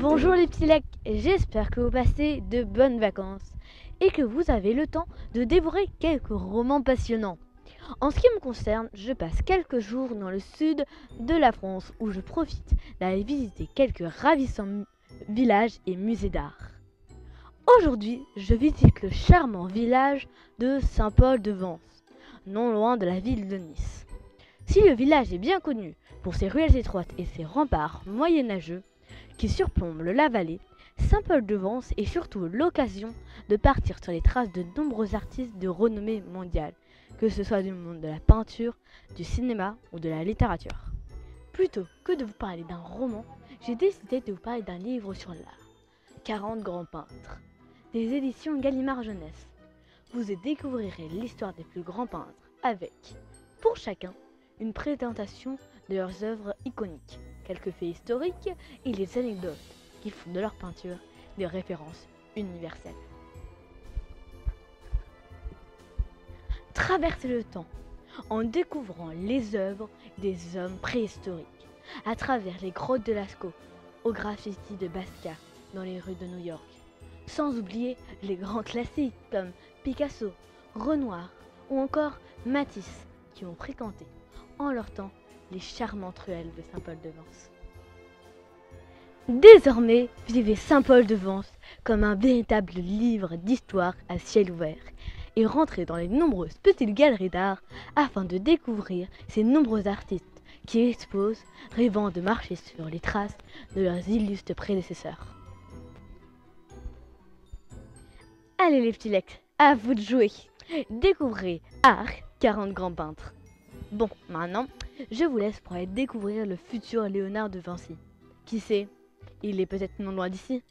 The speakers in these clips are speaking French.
Bonjour les petits lacs, j'espère que vous passez de bonnes vacances et que vous avez le temps de dévorer quelques romans passionnants. En ce qui me concerne, je passe quelques jours dans le sud de la France où je profite d'aller visiter quelques ravissants villages et musées d'art. Aujourd'hui, je visite le charmant village de Saint-Paul-de-Vence, non loin de la ville de Nice. Si le village est bien connu pour ses ruelles étroites et ses remparts moyenâgeux qui surplombent la vallée, Saint-Paul-de-Vence est surtout l'occasion de partir sur les traces de nombreux artistes de renommée mondiale, que ce soit du monde de la peinture, du cinéma ou de la littérature. Plutôt que de vous parler d'un roman, j'ai décidé de vous parler d'un livre sur l'art, 40 grands peintres, des éditions Gallimard Jeunesse. Vous y découvrirez l'histoire des plus grands peintres avec, pour chacun, une présentation de leurs œuvres iconiques, quelques faits historiques et les anecdotes qui font de leur peinture des références universelles. Traversez le temps en découvrant les œuvres des hommes préhistoriques à travers les grottes de Lascaux, aux graffitis de Basquiat dans les rues de New York, sans oublier les grands classiques comme Picasso, Renoir ou encore Matisse qui ont fréquenté en leur temps les charmantes ruelles de Saint-Paul-de-Vence. Désormais, vivez Saint-Paul-de-Vence comme un véritable livre d'histoire à ciel ouvert et rentrez dans les nombreuses petites galeries d'art afin de découvrir ces nombreux artistes qui exposent, rêvant de marcher sur les traces de leurs illustres prédécesseurs. Allez les petits lecs, à vous de jouer. Découvrez Art, 40 grands peintres. Bon, maintenant, je vous laisse pour aller découvrir le futur Léonard de Vinci. Qui sait, il est peut-être non loin d'ici.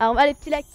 Au revoir les petits lacs.